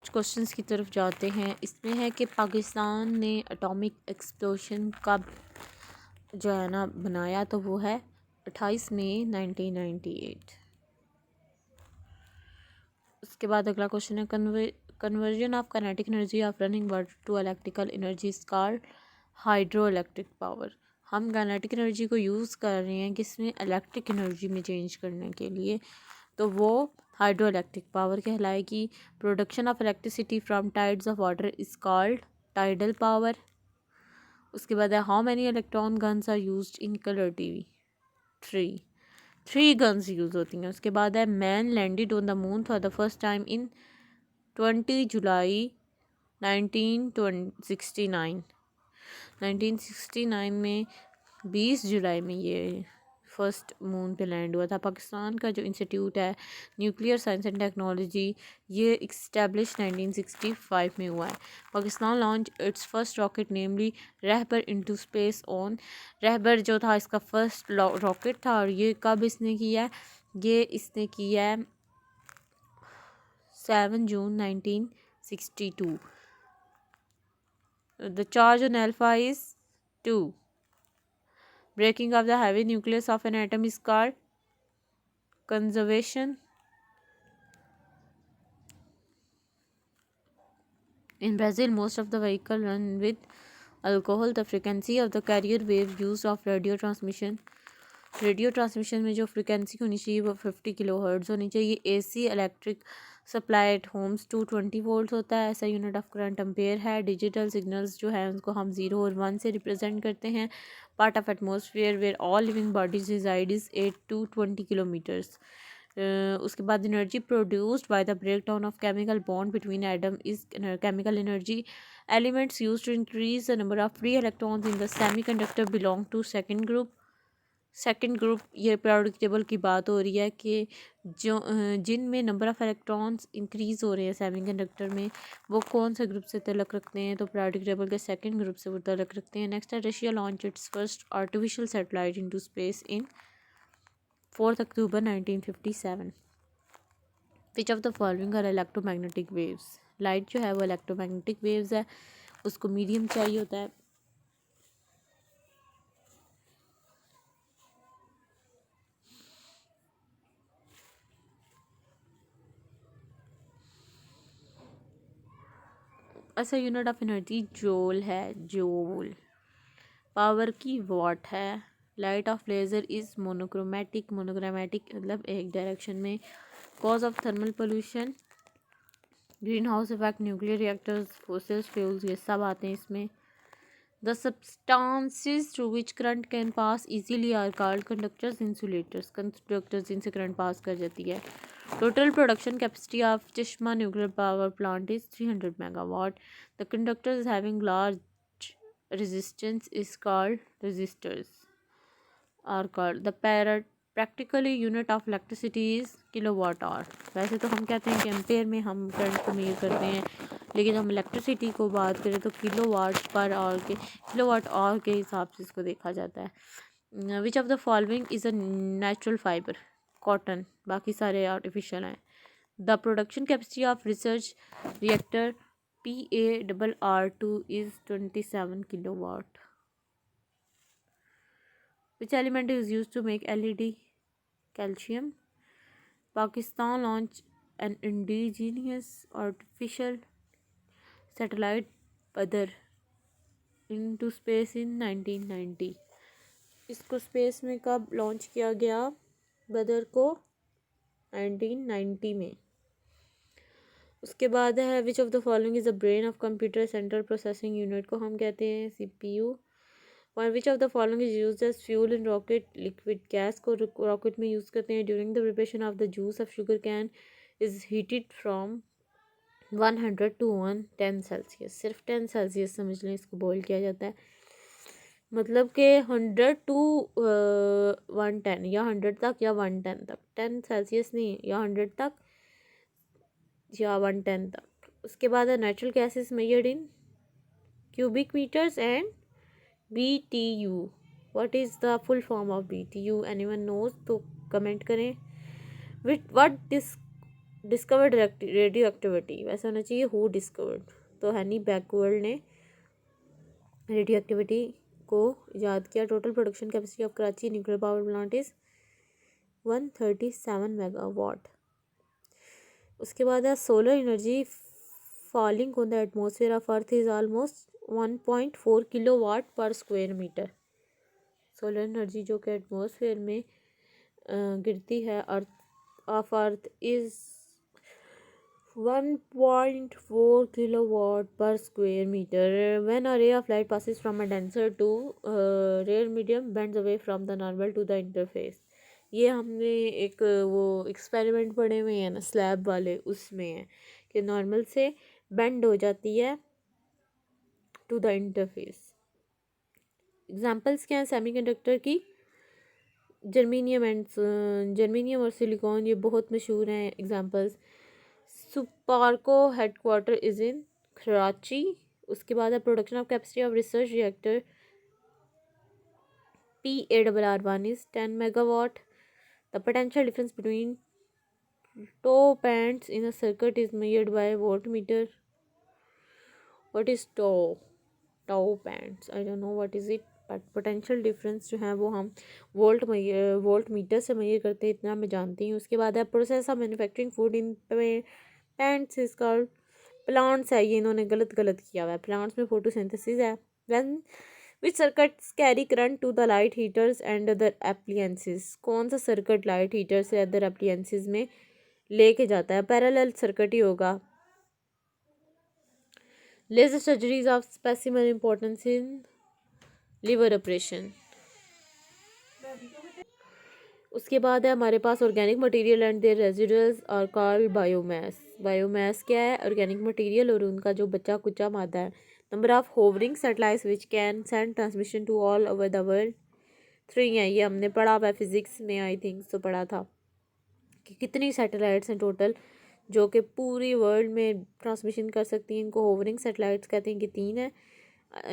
Next questions की तरफ जाते हैं। इसमें है कि पाकिस्तान ने एटॉमिक एक्सप्लोजन कब जो है ना बनाया, तो वो है 28 मई 1998। उसके बाद अगला क्वेश्चन है conversion of kinetic energy of running water to electrical energy is called hydro electric power. हम काइनेटिक एनर्जी को यूज़ कर रहे हैं किसमें, इलेक्ट्रिक एनर्जी में चेंज करने के लिए, तो वो हाइड्रो इलेक्ट्रिक पावर कहलाएगी। Production of electricity from tides of water is called tidal power. उसके बाद है how many electron guns are used in colour TV, three guns use होती हैं। उसके बाद है man landed on the moon for the first time in 20 July 1969। 1969 में 20 जुलाई में ये फर्स्ट मून पे लैंड हुआ था। पाकिस्तान का जो इंस्टीट्यूट है न्यूक्लियर साइंस एंड टेक्नोलॉजी, ये इस्टेब्लिश 1965 में हुआ है। Pakistan launch its first rocket namely Rehbar into space on. Rehbar जो था इसका फर्स्ट रॉकेट था, और ये कब इसने किया है, ये इसने किया है 7 जून 1962। The charge on alpha is 2. Breaking of the heavy nucleus of an atom is called conservation. In Brazil, most of the vehicle run with alcohol. The frequency of the carrier wave used of radio transmission में जो frequency होनी चाहिए वो 50 kilohertz होनी चाहिए। AC electric supply eight Holmes 220 volt होता है। ऐसा यूनिट ऑफ करंट एम्पेयर है। डिजिटल सिग्नल्स जो है उनको हम 0 और 1 से रिप्रेजेंट करते हैं। Part of atmosphere where all living bodies reside is 8 to 20 kilometres. उसके बाद energy produced by the break down of chemical bond between atom is chemical energy. Elements use to increase the number of free electrons in the semiconductor belong to second group. ये periodic table की बात हो रही है कि जो जिनमें number of electrons increase हो रहे हैं सेमीकंडक्टर में, वो कौन से ग्रुप से तल्लुक़ रखते हैं, तो पीरियोडिक टेबल के सेकंड ग्रुप से वो तल्लुक़ रखते हैं। नेक्स्ट है Russia launch its first artificial satellite into space in 4 October 1957। Which of the following are electromagnetic waves. Light जो है वो इलेक्ट्रोमैग्नेटिक वेव्स है, उसको मीडियम चाहिए होता है। ऐसा यूनिट ऑफ एनर्जी जोल है, जोल। पावर की वाट है। Light of laser is monochromatic मतलब एक डायरेक्शन में। Cause of thermal pollution, green house effect, nuclear reactors, fossil fuels, ये सब आते हैं इसमें। The substances through which current can pass easily are called conductors, insulators. Conductors जिनसे करंट पास कर जाती है। Total production capacity of Chashma nuclear power plant is 300 megawatt. The conductors having large resistance is called resistors are called the practically unit of electricity is kilowatt hour। वैसे तो हम कहते हैं कि एम्पेयर में हम करंट को मेजर करते हैं, लेकिन हम इलेक्ट्रिसिटी को बात करें तो किलोवाट आवर के हिसाब से इसको देखा जाता है। Which of the following is a natural fibre, cotton, बाकी सारे आर्टिफिशियल हैं। The production capacity of research reactor PARR2 is 27 kilowatt. Which element is used to make LED? Calcium. Pakistan launched an indigenous artificial satellite Badr into space in 1990. इसको space में कब launch किया गया? बदर को 1990 में। उसके बाद है which of the following is the brain of computer, central processing unit को हम कहते हैं CPU। और which of the following is used as fuel in rocket, liquid gas को रॉकेट में यूज़ करते हैं। During the preparation of the juice of sugar cane is heated from 100 to 110 Celsius. सिर्फ 10 सेल्सियस समझ लें, इसको बॉयल किया जाता है। मतलब कि 100 to 110 या 100 तक या 110 तक, 10 सेल्सियस नहीं, या 100 तक या 110 तक। उसके बाद natural gases measured in cubic metres and BTU। What is the full form of BTU? Anyone knows तो कमेंट करें। व्हाट डिस्कवर्ड रेडियो एक्टिविटी, वैसा होना चाहिए हु डिस्कवर्ड। तो हैनी बैकवर्ड ने रेडियो एक्टिविटी को याद किया। Total production capacity of Karachi nuclear power plant is 137 megawatt. उसके बाद है solar energy falling on the atmosphere of earth is almost 1.4 kilowatt per square metre. Solar energy जो कि एटमॉस्फेयर में गिरती है earth of earth is 1.4 kilowatt per square meter. When a ray of light passes from a denser to rare medium bends away from the normal to the interface. ये हमने एक वो experiment पढ़े हुए हैं ना स्लैब वाले, उसमें है कि नॉर्मल से बेंड हो जाती है टू द इंटरफेस। एग्जांपल्स क्या हैं सेमीकंडक्टर की? जर्मीनियम और सिलिकॉन, ये बहुत मशहूर हैं examples. SUPARCO headquarter is in Karachi. उसके बाद है production of capacity of research reactor PARR1 is 10 megawatt. The potential difference between two bands in a circuit is measured by voltmeter. What is two bands? I don't know what is it, but potential difference जो है वो हम volt meter से major करते हैं, इतना मैं जानती हूँ। उसके बाद है process of manufacturing food in plants is called. Plants है, ये इन्होंने गलत किया हुआ है। प्लांट्स में फोटोसिंथेसिस है। When which circuits carry current to the light heaters and other appliances? कौन सा सर्किट लाइट हीटर से अदर एप्लियंसेस में लेके जाता है? पैरेलल सर्किट ही होगा। Laser surgeries of specimen importance in liver operation. उसके बाद है हमारे पास organic material and their residuals are called biomass. Biomass क्या है? ऑर्गेनिक मटेरियल और उनका जो बचा कुचा मादा है। Number of hovering satellites which can send transmission to all over the world 3 है। ये हमने पढ़ा हुआ है फिजिक्स में, आई थिंक तो पढ़ा था कि कितनी सैटेलाइट्स हैं टोटल जो कि पूरी वर्ल्ड में ट्रांसमिशन कर सकती हैं। इनको होवरिंग सैटेलाइट्स कहते हैं कि 3 है।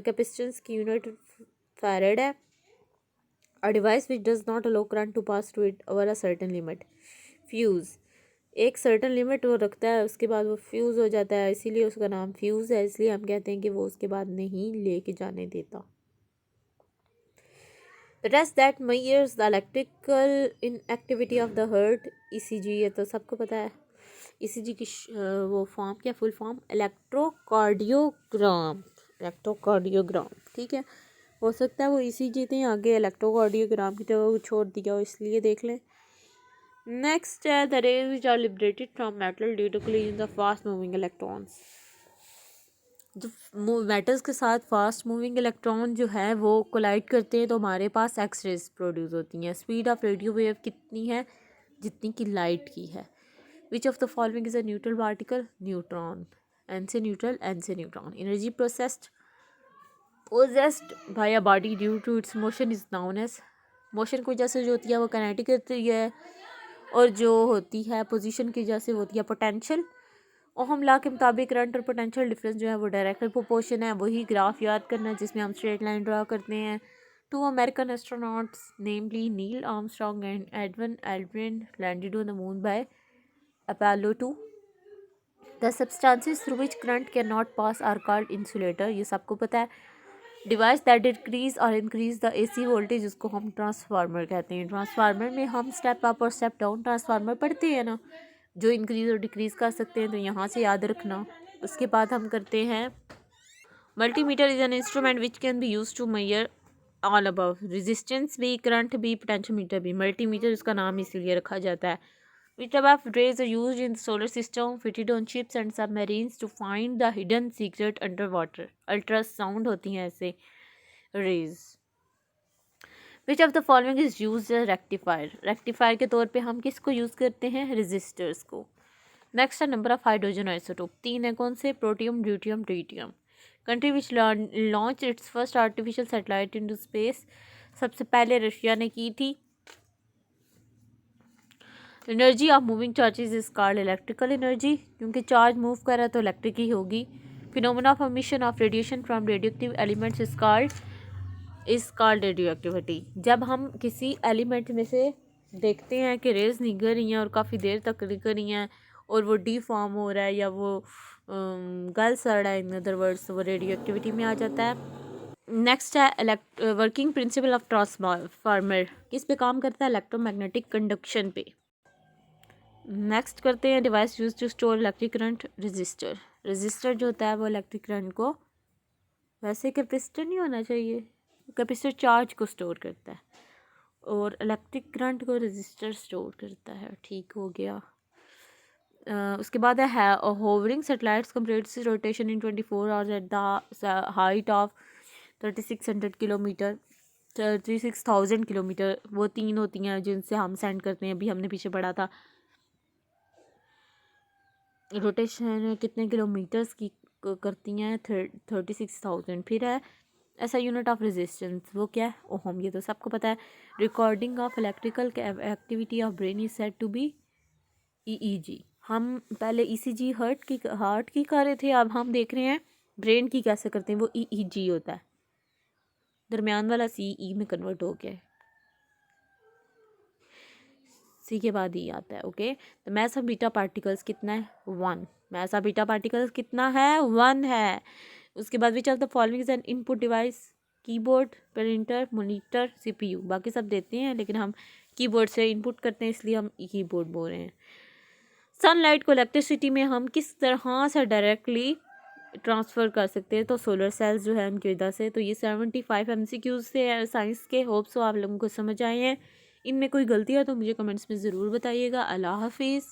कैपेसिटेंस की यूनिट फैरेड है। A device which does not allow current to pass through it over a certain limit. Fuse, एक सर्टन लिमिट वो रखता है, उसके बाद वो फ्यूज़ हो जाता है, इसीलिए उसका नाम फ्यूज़ है। इसलिए हम कहते हैं कि वो उसके बाद नहीं लेके जाने देता। The test that measures the electrical inactivity of the heart, ECG, ये तो सबको पता है। ECG की वो फॉर्म क्या, फुल फॉर्म? इलेक्ट्रोकार्डियोग्राम। ठीक है, हो सकता है वो ECG थे, आगे इलेक्ट्रोकार्डियोग्राम की तरह छोड़ दिया हो, इसलिए देख लें। नेक्स्ट है the rays which are liberated from metal due to collision of fast moving electrons. जो मेटल्स के साथ फास्ट मूविंग इलेक्ट्रॉन जो है वो कोलाइड करते हैं तो हमारे पास एक्स रेज प्रोड्यूस होती हैं। स्पीड ऑफ रेडियो वेव कितनी है? जितनी की लाइट की है। Which of the following is a neutral particle? Neutron. N से न्यूट्रल, एन से neutron. Energy possessed by a body due to its motion is known as. मोशन की वजह से जो होती है वो काइनेटिक होती है, और जो होती है पोजीशन की वजह से होती है पोटेंशियल। ओहम लॉ के मुताबिक करंट और पोटेंशियल डिफरेंस जो है वो डायरेक्टली प्रोपोर्शन है। वही ग्राफ याद करना है जिसमें हम स्ट्रेट लाइन ड्रा करते हैं। 2 American astronauts namely Neil Armstrong and Edwin Aldrin landed on the moon by Apollo 2। The substances through which current can not pass are called insulator, ये सबको पता है। Device that decrease or increase the AC voltage, उसको हम transformer कहते हैं। Transformer में हम स्टेप अप और स्टेप डाउन ट्रांसफार्मर पढ़ते हैं ना, जो इंक्रीज और डिक्रीज कर सकते हैं, तो यहाँ से याद रखना। उसके बाद हम करते हैं multimeter is an instrument which can be use to measure all above. Resistance भी, करंट भी, पोटेंशियोमीटर भी। मल्टीमीटर इसका नाम इसलिए रखा जाता है। Which above rays are used in the solar system, fitted on ships and submarines to find the hidden secret underwater. Ultrasound होती हैं ऐसे rays. Which of the following is used as rectifier? Rectifier के तौर पे हम किसको use करते हैं? resistors को. Next है number of hydrogen isotope. 3 है, कौन से? Protium, deuterium, tritium. Country which launched its first artificial satellite into space. सबसे पहले रशिया ने की थी। Energy of moving charges is called electrical energy, क्योंकि चार्ज मूव कर रहा है तो इलेक्ट्रिक ही होगी। Phenomena of emission of radiation from radioactive elements is called radio activity. जब हम किसी एलिमेंट में से देखते हैं कि रेज निकल रही हैं और काफ़ी देर तक निकल रही हैं और वो डीफॉर्म हो रहा है या वो गल सड़ रहा है, इन अदर वर्ड्स वो रेडियो एक्टिविटी में आ जाता है। नेक्स्ट है वर्किंग प्रिंसिपल ऑफ ट्रांसफार्मर, किस पे काम करता है? इलेक्ट्रोमैग्नेटिक कंडक्शन पे। नेक्स्ट करते हैं device use to store electric current, register. Register जो होता है वो इलेक्ट्रिक करंट को, वैसे कैपेसिटर नहीं होना चाहिए, कैपेसिटर चार्ज को स्टोर करता है और इलेक्ट्रिक करंट को रजिस्टर स्टोर करता है। ठीक हो गया। उसके बाद है hovering satellites completes rotation in 24 hours at the height of 3600 kilometre, 36,000 kilometre. वो 3 होती हैं जिनसे हम सेंड करते हैं, अभी हमने पीछे पढ़ा था। रोटेशन कितने किलोमीटर्स की करती हैं? 36,000। फिर है ऐसा यूनिट ऑफ रेजिस्टेंस, वो क्या है? ओहम, ये तो सबको पता है। Recording of electrical activity of brain is said to be EEG. हम पहले ईसीजी हार्ट की कर रहे थे, अब हम देख रहे हैं ब्रेन की कैसे करते हैं, वो ईईजी होता है। दरमियान वाला सीई में कन्वर्ट हो गया है, सी के बाद ई आता है। ओके, तो मैस ऑफ बीटा पार्टिकल्स कितना है? 1। मैस ऑफ बीटा पार्टिकल्स कितना है? 1 है। उसके बाद विच of the following is an input device? Keyboard, printer, monitor, CPU. बाकी सब देते हैं लेकिन हम कीबोर्ड से इनपुट करते हैं इसलिए हम कीबोर्ड बोल रहे हैं। सनलाइट को इलेक्ट्रिसिटी में हम किस तरह से डायरेक्टली ट्रांसफ़र कर सकते हैं? तो सोलर सेल्स जो है उनकी वजह से। तो ये 75 MCQs से साइंस के। होप सो आप लोगों को समझ आए हैं। इनमें कोई गलती है तो मुझे कमेंट्स में ज़रूर बताइएगा। अल्लाह हाफिज़।